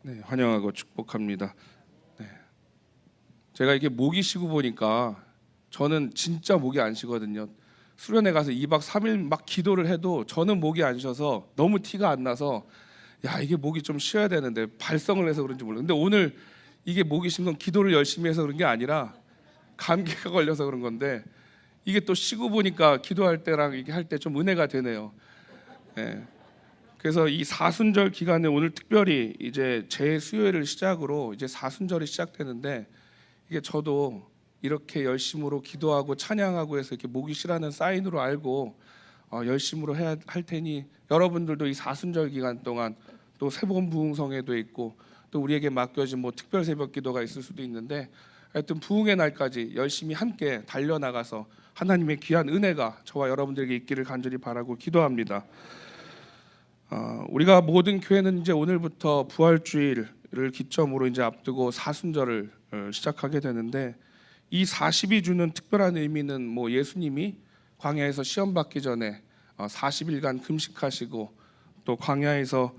네, 환영하고 축복합니다. 네, 제가 이게 목이 쉬고 보니까 저는 진짜 목이 안 쉬거든요. 수련회 가서 2박 3일 막 기도를 해도 저는 목이 안 쉬어서 너무 티가 안 나서 야 이게 목이 좀 쉬어야 되는데 발성을 해서 그런지 몰라요. 근데 오늘 이게 목이 쉰 건 기도를 열심히 해서 그런 게 아니라 감기가 걸려서 그런 건데 이게 또 쉬고 보니까 기도할 때랑 이게 할 때 좀 은혜가 되네요. 네. 그래서 이 사순절 기간에 오늘 특별히 이제 제 수요일을 시작으로 이제 사순절이 시작되는데 이게 저도 이렇게 열심으로 기도하고 찬양하고 해서 이렇게 목이 쉬라는 사인으로 알고 열심으로 해야 할 테니 여러분들도 이 사순절 기간 동안 또 세번 부흥성회도 있고 또 우리에게 맡겨진 뭐 특별 새벽 기도가 있을 수도 있는데 하여튼 부흥의 날까지 열심히 함께 달려나가서 하나님의 귀한 은혜가 저와 여러분들에게 있기를 간절히 바라고 기도합니다. 우리가 모든 교회는 이제 오늘부터 부활주일을 기점으로 이제 앞두고 사순절을 시작하게 되는데 이 40이 주는 특별한 의미는 뭐 예수님이 광야에서 시험 받기 전에 40일간 금식하시고 또 광야에서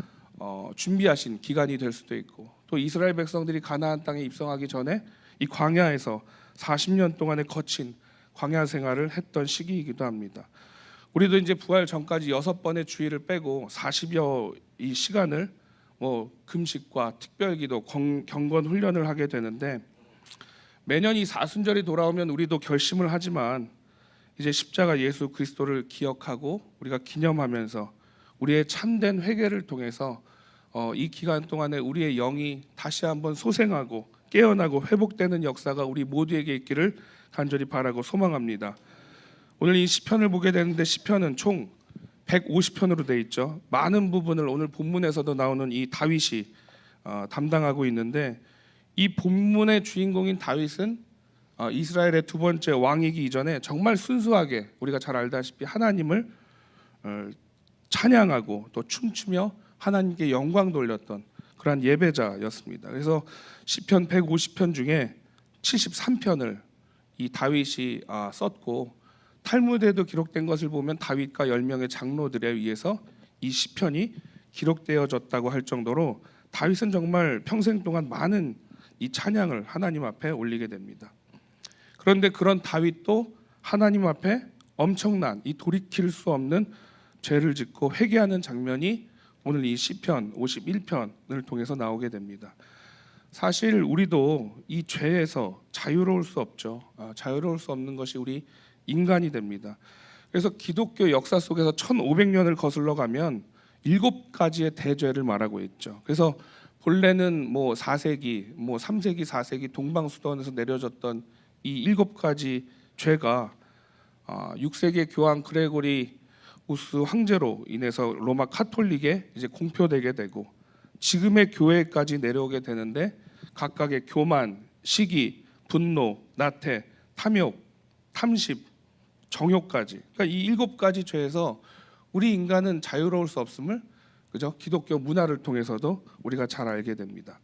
준비하신 기간이 될 수도 있고 또 이스라엘 백성들이 가나안 땅에 입성하기 전에 이 광야에서 40년 동안의 거친 광야 생활을 했던 시기이기도 합니다. 우리도 이제 부활 전까지 6번의 주일을 빼고 40여 이 시간을 뭐 금식과 특별기도, 경건 훈련을 하게 되는데 매년 이 사순절이 돌아오면 우리도 결심을 하지만 이제 십자가 예수 그리스도를 기억하고 우리가 기념하면서 우리의 참된 회개를 통해서 이 기간 동안에 우리의 영이 다시 한번 소생하고 깨어나고 회복되는 역사가 우리 모두에게 있기를 간절히 바라고 소망합니다. 오늘 이 시편을 보게 되는데 시편은 총 150편으로 되어 있죠. 많은 부분을 오늘 본문에서도 나오는 이 다윗이 담당하고 있는데 이 본문의 주인공인 다윗은 이스라엘의 두 번째 왕이기 이전에 정말 순수하게 우리가 잘 알다시피 하나님을 찬양하고 또 춤추며 하나님께 영광 돌렸던 그러한 예배자였습니다. 그래서 시편 150편 중에 73편을 이 다윗이 썼고 탈무드에도 기록된 것을 보면 다윗과 10명의 장로들에 의해서 이 시편이 기록되어졌다고 할 정도로 다윗은 정말 평생 동안 많은 이 찬양을 하나님 앞에 올리게 됩니다. 그런데 그런 다윗도 하나님 앞에 엄청난 이 돌이킬 수 없는 죄를 짓고 회개하는 장면이 오늘 이 시편 51편을 통해서 나오게 됩니다. 사실 우리도 이 죄에서 자유로울 수 없죠. 자유로울 수 없는 것이 우리 인간이 됩니다. 그래서 기독교 역사 속에서 1500년을 거슬러 가면 7가지의 대죄를 말하고 있죠. 그래서 본래는 뭐 4세기, 뭐 3세기, 4세기 동방수도원에서 내려졌던 이 7가지 죄가 6세기의 교황 그레고리 우스 황제로 인해서 로마 카톨릭에 이제 공표되게 되고 지금의 교회까지 내려오게 되는데 각각의 교만, 시기, 분노, 나태, 탐욕, 탐십, 정욕까지. 그러니까 이 7가지 죄에서 우리 인간은 자유로울 수 없음을 그죠? 기독교 문화를 통해서도 우리가 잘 알게 됩니다.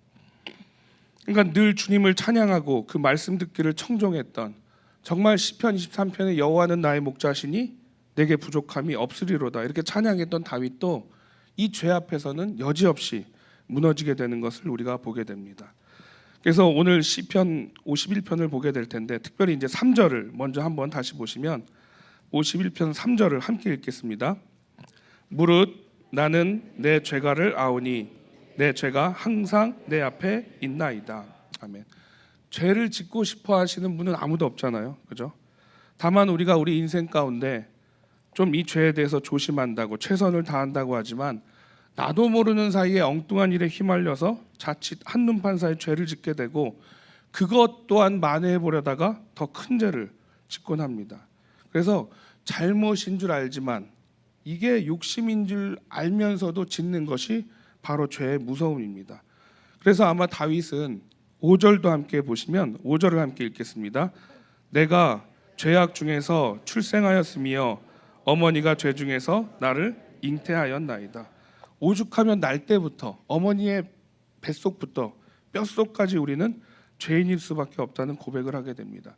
그러니까 늘 주님을 찬양하고 그 말씀 듣기를 청종했던 정말 시편 23편의 여호와는 나의 목자시니 내게 부족함이 없으리로다 이렇게 찬양했던 다윗도 이 죄 앞에서는 여지없이 무너지게 되는 것을 우리가 보게 됩니다. 그래서 오늘 시편 51편을 보게 될 텐데 특별히 이제 3절을 먼저 한번 다시 보시면 51편 3절을 함께 읽겠습니다. 무릇 나는 내 죄가를 아오니 내 죄가 항상 내 앞에 있나이다. 아멘. 죄를 짓고 싶어 하시는 분은 아무도 없잖아요. 그죠? 다만 우리가 우리 인생 가운데 좀 이 죄에 대해서 조심한다고 최선을 다한다고 하지만 나도 모르는 사이에 엉뚱한 일에 휘말려서 자칫 한눈판 사이 죄를 짓게 되고 그것 또한 만회해 보려다가 더 큰 죄를 짓곤 합니다. 그래서 잘못인 줄 알지만 이게 욕심인 줄 알면서도 짓는 것이 바로 죄의 무서움입니다. 그래서 아마 다윗은 5절도 함께 보시면 5절을 함께 읽겠습니다. 내가 죄악 중에서 출생하였으며 어머니가 죄 중에서 나를 잉태하였나이다. 오죽하면 날 때부터 어머니의 뱃속부터 뼛속까지 우리는 죄인일 수밖에 없다는 고백을 하게 됩니다.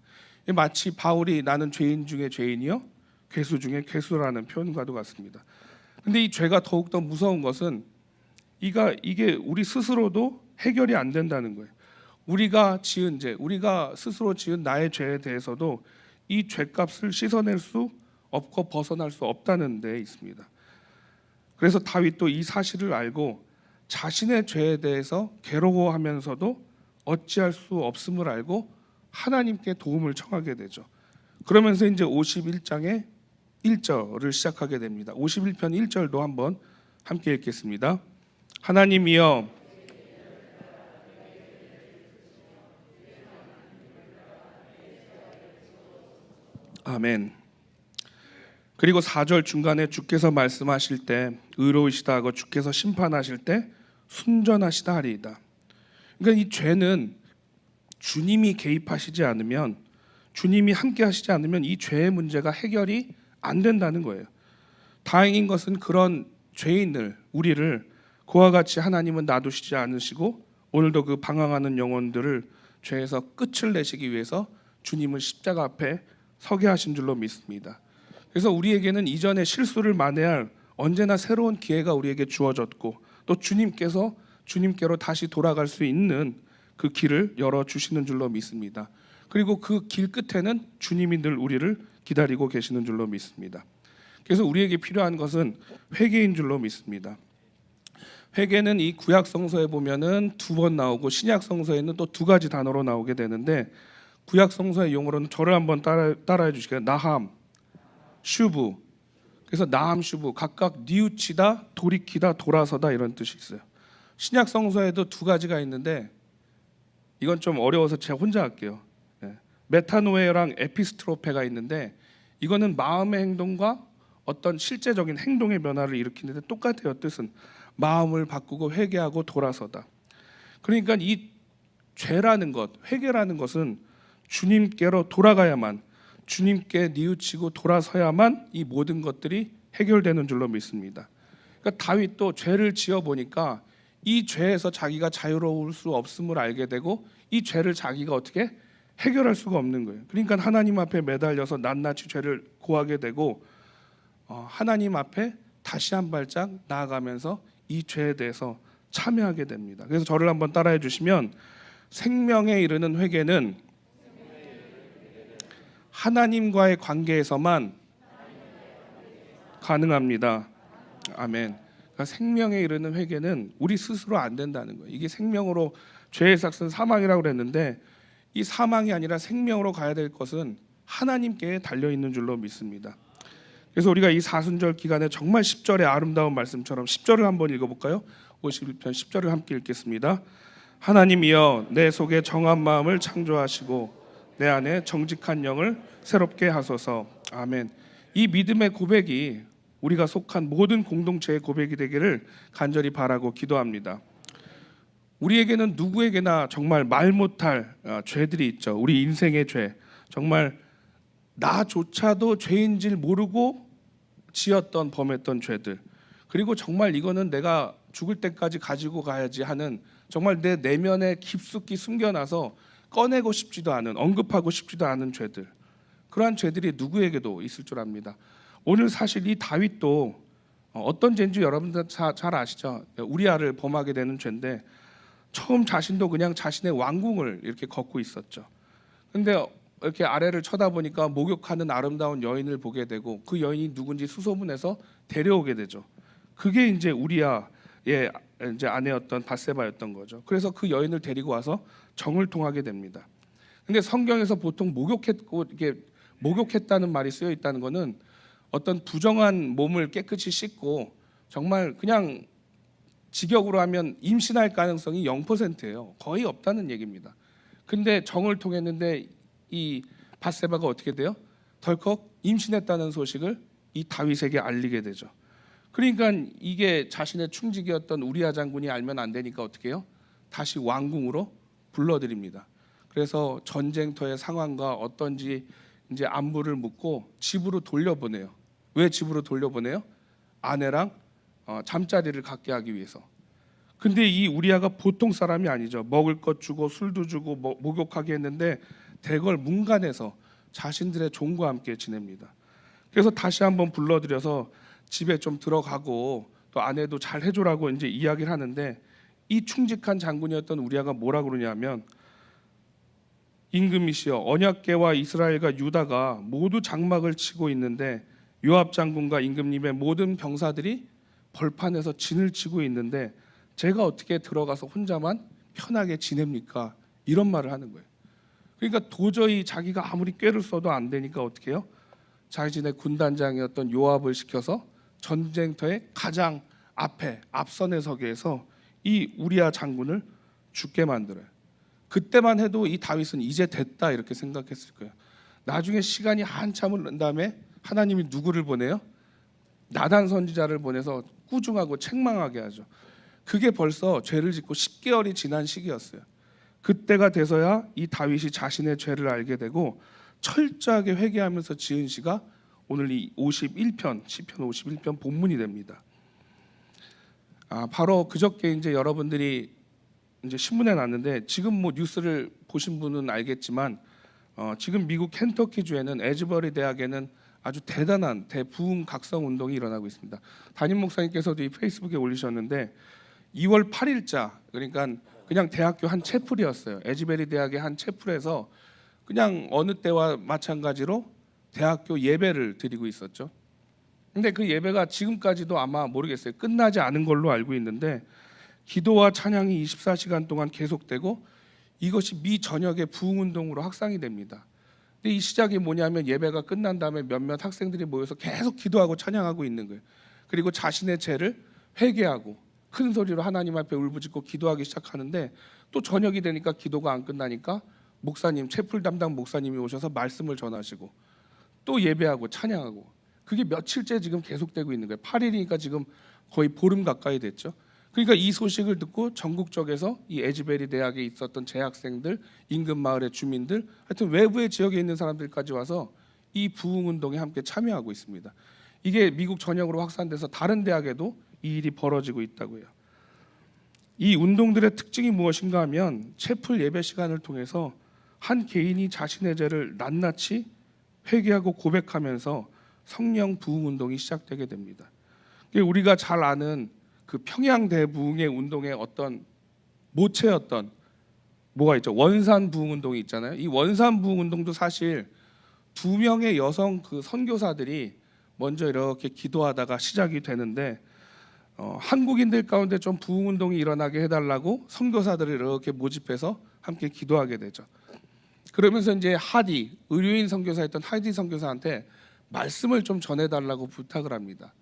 마치 바울이 나는 죄인 중에 죄인이요 괴수 중에 괴수라는 표현과도 같습니다. 근데 이 죄가 더욱더 무서운 것은 이게 우리 스스로도 해결이 안 된다는 거예요. 우리가 지은 죄, 우리가 스스로 지은 나의 죄에 대해서도 이 죄값을 씻어낼 수 없고 벗어날 수 없다는 데 있습니다. 그래서 다윗도 이 사실을 알고 자신의 죄에 대해서 괴로워하면서도 어찌할 수 없음을 알고 하나님께 도움을 청하게 되죠. 그러면서 이제 51장의 1절을 시작하게 됩니다. 51편 1절도 한번 함께 읽겠습니다. 하나님이여 아멘. 그리고 4절 중간에 주께서 말씀하실 때 의로우시다 하고 주께서 심판하실 때 순전하시다 하리이다. 그러니까 이 죄는 주님이 개입하시지 않으면, 주님이 함께 하시지 않으면 이 죄의 문제가 해결이 안 된다는 거예요. 다행인 것은 그런 죄인을, 우리를 그와 같이 하나님은 놔두시지 않으시고 오늘도 그 방황하는 영혼들을 죄에서 끝을 내시기 위해서 주님은 십자가 앞에 서게 하신 줄로 믿습니다. 그래서 우리에게는 이전의 실수를 만회할 언제나 새로운 기회가 우리에게 주어졌고 또 주님께로 다시 돌아갈 수 있는 그 길을 열어주시는 줄로 믿습니다. 그리고 그 길 끝에는 주님이 늘 우리를 기다리고 계시는 줄로 믿습니다. 그래서 우리에게 필요한 것은 회개인 줄로 믿습니다. 회개는 이 구약 성서에 보면은 2번 나오고 신약 성서에는 또 2가지 단어로 나오게 되는데, 구약 성서의 용어로는 저를 한번 따라해 주시겠어요? 나함, 슈브. 그래서 나함, 슈브 각각 뉘우치다, 돌이키다, 돌아서다 이런 뜻이 있어요. 신약 성서에도 2가지가 있는데 이건 좀 어려워서 제가 혼자 할게요. 메타노에랑 에피스트로페가 있는데 이거는 마음의 행동과 어떤 실제적인 행동의 변화를 일으키는데 똑같아요. 뜻은 마음을 바꾸고 회개하고 돌아서다. 그러니까 이 죄라는 것, 회개라는 것은 주님께로 돌아가야만, 주님께 뉘우치고 돌아서야만 이 모든 것들이 해결되는 줄로 믿습니다. 그러니까 다윗도 죄를 지어 보니까 이 죄에서 자기가 자유로울 수 없음을 알게 되고 이 죄를 자기가 어떻게 해결할 수가 없는 거예요. 그러니까 하나님 앞에 매달려서 낱낱이 죄를 고하게 되고 하나님 앞에 다시 한 발짝 나아가면서 이 죄에 대해서 참여하게 됩니다. 그래서 저를 한번 따라해 주시면, 생명에 이르는 회개는 하나님과의 관계에서만 가능합니다. 아멘. 그러니까 생명에 이르는 회개는 우리 스스로 안 된다는 거예요. 이게 생명으로, 죄의 삭은 사망이라고 그랬는데 이 사망이 아니라 생명으로 가야 될 것은 하나님께 달려 있는 줄로 믿습니다. 그래서 우리가 이 사순절 기간에 정말 10절의 아름다운 말씀처럼 10절을 한번 읽어볼까요? 51편 10절을 함께 읽겠습니다. 하나님이여 내 속에 정한 마음을 창조하시고 내 안에 정직한 영을 새롭게 하소서. 아멘. 이 믿음의 고백이 우리가 속한 모든 공동체의 고백이 되기를 간절히 바라고 기도합니다. 우리에게는 누구에게나 정말 말 못할 죄들이 있죠. 우리 인생의 죄, 정말 나조차도 죄인 줄 모르고 지었던, 범했던 죄들, 그리고 정말 이거는 내가 죽을 때까지 가지고 가야지 하는, 정말 내 내면에 깊숙이 숨겨놔서 꺼내고 싶지도 않은, 언급하고 싶지도 않은 죄들, 그러한 죄들이 누구에게도 있을 줄 압니다. 오늘 사실 이 다윗도 어떤 죄인지 여러분들 잘 아시죠? 우리아를 범하게 되는 죄인데 처음 자신도 그냥 자신의 왕궁을 이렇게 걷고 있었죠. 근데 이렇게 아래를 쳐다보니까 목욕하는 아름다운 여인을 보게 되고 그 여인이 누군지 수소문해서 데려오게 되죠. 그게 이제 우리아의 이제 아내였던 밧세바였던 거죠. 그래서 그 여인을 데리고 와서 정을 통하게 됩니다. 근데 성경에서 보통 목욕했다는 말이 쓰여 있다는 거는 어떤 부정한 몸을 깨끗이 씻고 정말 그냥 직역으로 하면 임신할 가능성이 0%예요. 거의 없다는 얘기입니다. 근데 정을 통했는데 이 밧세바가 어떻게 돼요? 덜컥 임신했다는 소식을 이 다윗에게 알리게 되죠. 그러니까 이게 자신의 충직이었던 우리아 장군이 알면 안 되니까 어떻게 해요? 다시 왕궁으로 불러들입니다. 그래서 전쟁터의 상황과 어떤지 이제 안부를 묻고 집으로 돌려보내요. 왜 집으로 돌려보내요? 아내랑 잠자리를 갖게 하기 위해서. 근데 이 우리아가 보통 사람이 아니죠. 먹을 것 주고 술도 주고 목욕하게 했는데 대걸 문간에서 자신들의 종과 함께 지냅니다. 그래서 다시 한번 불러들여서 집에 좀 들어가고 또 아내도 잘 해줘라고 이제 이야기를 하는데 이 충직한 장군이었던 우리아가 뭐라 그러냐면 임금이시여 언약궤와 이스라엘과 유다가 모두 장막을 치고 있는데 요압 장군과 임금님의 모든 병사들이 벌판에서 진을 치고 있는데 제가 어떻게 들어가서 혼자만 편하게 지냅니까? 이런 말을 하는 거예요. 그러니까 도저히 자기가 아무리 꾀를 써도 안 되니까 어떻게 해요? 자신의 군단장이었던 요압을 시켜서 전쟁터의 가장 앞선에 서게 해서 이 우리아 장군을 죽게 만들어요. 그때만 해도 이 다윗은 이제 됐다 이렇게 생각했을 거예요. 나중에 시간이 한참을 난 다음에 하나님이 누구를 보내요? 나단 선지자를 보내서 꾸중하고 책망하게 하죠. 그게 벌써 죄를 짓고 10개월이 지난 시기였어요. 그때가 돼서야 이 다윗이 자신의 죄를 알게 되고 철저하게 회개하면서 지은 시가 오늘 이 51편 시편 51편 본문이 됩니다. 바로 그저께 이제 여러분들이 이제 신문에 났는데 지금 뭐 뉴스를 보신 분은 알겠지만 지금 미국 켄터키 주에는 에즈버리 대학에는 아주 대단한 대부흥 각성 운동이 일어나고 있습니다. 담임 목사님께서도 이 페이스북에 올리셨는데 2월 8일자 그러니까 그냥 대학교 한 채플이었어요. 에즈베리 대학의 한 채플에서 그냥 어느 때와 마찬가지로 대학교 예배를 드리고 있었죠. 근데 그 예배가 지금까지도 아마 모르겠어요. 끝나지 않은 걸로 알고 있는데 기도와 찬양이 24시간 동안 계속되고 이것이 미 전역의 부흥운동으로 확산이 됩니다. 근데 이 시작이 뭐냐면 예배가 끝난 다음에 몇몇 학생들이 모여서 계속 기도하고 찬양하고 있는 거예요. 그리고 자신의 죄를 회개하고 큰 소리로 하나님 앞에 울부짖고 기도하기 시작하는데 또 저녁이 되니까 기도가 안 끝나니까 목사님, 채플 담당 목사님이 오셔서 말씀을 전하시고 또 예배하고 찬양하고 그게 며칠째 지금 계속되고 있는 거예요. 8일이니까 지금 거의 보름 가까이 됐죠. 그러니까 이 소식을 듣고 전국적에서 이 에즈베리 대학에 있었던 재학생들, 인근 마을의 주민들, 하여튼 외부의 지역에 있는 사람들까지 와서 이 부흥 운동에 함께 참여하고 있습니다. 이게 미국 전역으로 확산돼서 다른 대학에도 이 일이 벌어지고 있다고요. 이 운동들의 특징이 무엇인가 하면 채플 예배 시간을 통해서 한 개인이 자신의 죄를 낱낱이 회개하고 고백하면서 성령 부흥 운동이 시작되게 됩니다. 우리가 잘 아는 그 평양 대부흥의 운동의 어떤 모체였던 뭐가 있죠? 원산 부흥 운동이 있잖아요. 이 원산 부흥 운동도 사실 2명의 여성 그 선교사들이 먼저 이렇게 기도하다가 시작이 되는데 한국인들 가운데 좀 부흥 운동이 일어나게 해달라고 선교사들을 이렇게 모집해서 함께 기도하게 되죠. 그러면서 이제 하디 의료인 선교사였던 하디 선교사한테 말씀을 좀 전해달라고 부탁을 합니다.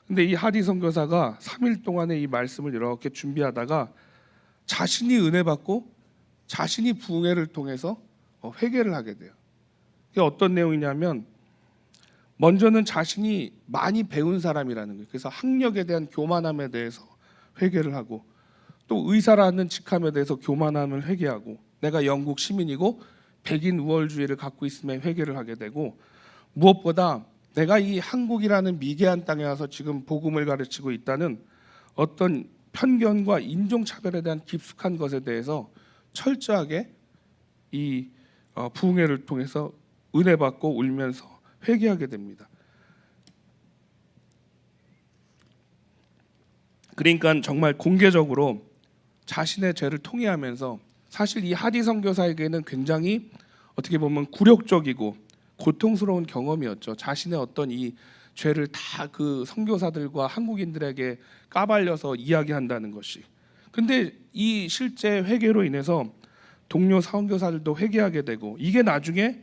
근데 이 하디 선교사가 3일 동안의 이 말씀을 이렇게 준비하다가 자신이 은혜 받고 자신이 부흥회를 통해서 회개를 하게 돼요. 그게 어떤 내용이냐면 먼저는 자신이 많이 배운 사람이라는 거예요. 그래서 학력에 대한 교만함에 대해서 회개를 하고 또 의사라는 직함에 대해서 교만함을 회개하고 내가 영국 시민이고 백인 우월주의를 갖고 있음에 회개를 하게 되고 무엇보다 내가 이 한국이라는 미개한 땅에 와서 지금 복음을 가르치고 있다는 어떤 편견과 인종차별에 대한 깊숙한 것에 대해서 철저하게 이 부흥회를 통해서 은혜 받고 울면서 회개하게 됩니다. 그러니까 정말 공개적으로 자신의 죄를 통회하면서 사실 이 하디 선교사에게는 굉장히 어떻게 보면 굴욕적이고 고통스러운 경험이었죠. 자신의 어떤 이 죄를 다 그 선교사들과 한국인들에게 까발려서 이야기한다는 것이. 근데 이 실제 회개로 인해서 동료 선교사들도 회개하게 되고 이게 나중에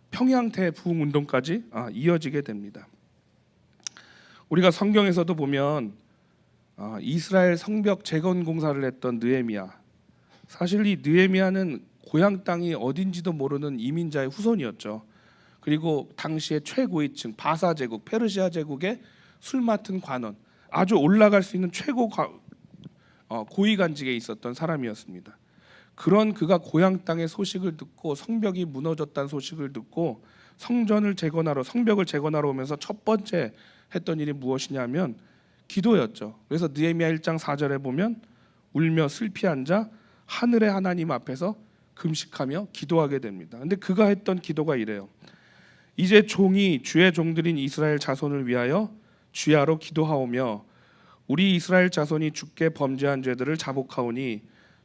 평양 대부흥 운동까지 이어지게 됩니다. 우리가 성경에서도 보면 이스라엘 성벽 재건 공사를 했던 느헤미야. 사실 이 느헤미야는 고향 땅이 어딘지도 모르는 이민자의 후손이었죠. 그리고 당시의 최고위층 바사 제국, 페르시아 제국의 술 맡은 관원, 아주 올라갈 수 있는 최고 고위관직에 있었던 사람이었습니다. 그런 그가 고향 땅의 소식을 듣고 성벽이 무너졌다는 소식을 듣고 성벽을 재건하러 오면서 첫 번째 했던 일이 무엇이냐면 기도였죠. 그래서 느헤미야 1장 4절에 보면 울며 슬피 앉아 하늘의 하나님 앞에서 금식하며 기도하게 됩니다. 근데 그가 했던 기도가 이래요. 이제 종이 주의 종들인 이스라엘 자손을 위하여 주야로 기도하오며 우리 이스라엘 자손이 주께 범죄한 죄들을 자복하오니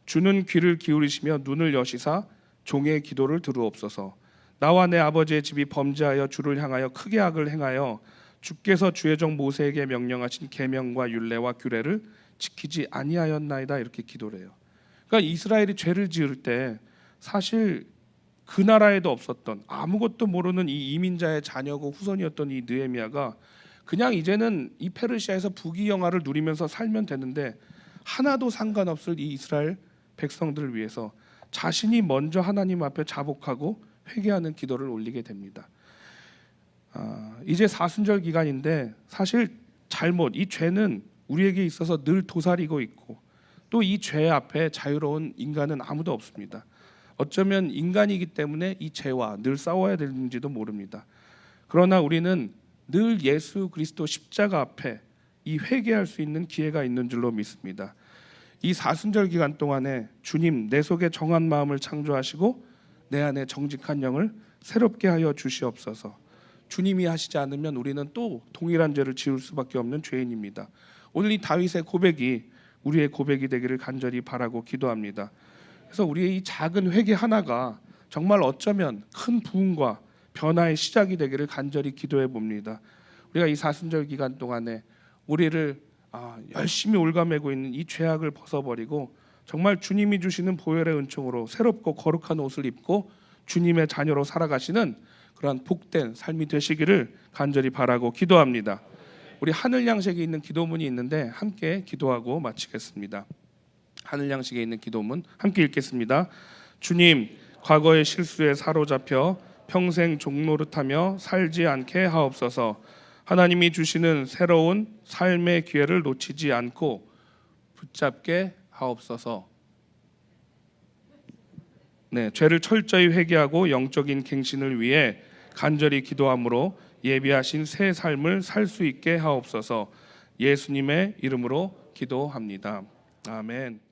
주는 귀를 기울이시며 눈을 여시사 종의 기도를 들으옵소서. 나와 내 아버지의 집이 범죄하여 주를 향하여 크게 악을 행하여 주께서 주의 종 모세에게 명령하신 계명과 율례와 규례를 지키지 아니하였나이다. 이렇게 기도를 해요. 그러니까 이스라엘이 죄를 지을 때 사실 그 나라에도 없었던 아무것도 모르는 이 이민자의 자녀고 후손이었던 이 느헤미야가 그냥 이제는 이 페르시아에서 부귀영화를 누리면서 살면 되는데 하나도 상관없을 이 이스라엘 백성들을 위해서 자신이 먼저 하나님 앞에 자복하고 회개하는 기도를 올리게 됩니다. 이제 사순절 기간인데 사실 이 죄는 우리에게 있어서 늘 도사리고 있고 또 이 죄 앞에 자유로운 인간은 아무도 없습니다. 어쩌면 인간이기 때문에 이 죄와 늘 싸워야 되는지도 모릅니다. 그러나 우리는 늘 예수 그리스도 십자가 앞에 이 회개할 수 있는 기회가 있는 줄로 믿습니다. 이 사순절 기간 동안에 주님 내 속에 정한 마음을 창조하시고 내 안에 정직한 영을 새롭게 하여 주시옵소서. 주님이 하시지 않으면 우리는 또 동일한 죄를 지을 수밖에 없는 죄인입니다. 오늘 이 다윗의 고백이 우리의 고백이 되기를 간절히 바라고 기도합니다. 그래서 우리의 이 작은 회개 하나가 정말 어쩌면 큰 부흥과 변화의 시작이 되기를 간절히 기도해 봅니다. 우리가 이 사순절 기간 동안에 우리를 열심히 올가매고 있는 이 죄악을 벗어버리고 정말 주님이 주시는 보혈의 은총으로 새롭고 거룩한 옷을 입고 주님의 자녀로 살아가시는 그러한 복된 삶이 되시기를 간절히 바라고 기도합니다. 우리 하늘 양식에 있는 기도문이 있는데 함께 기도하고 마치겠습니다. 하늘 양식에 있는 기도문 함께 읽겠습니다. 주님, 과거의 실수에 사로잡혀 평생 종노릇하며 살지 않게 하옵소서. 하나님이 주시는 새로운 삶의 기회를 놓치지 않고 붙잡게 하옵소서. 죄를 철저히 회개하고 영적인 갱신을 위해 간절히 기도함으로 예비하신 새 삶을 살 수 있게 하옵소서. 예수님의 이름으로 기도합니다. 아멘.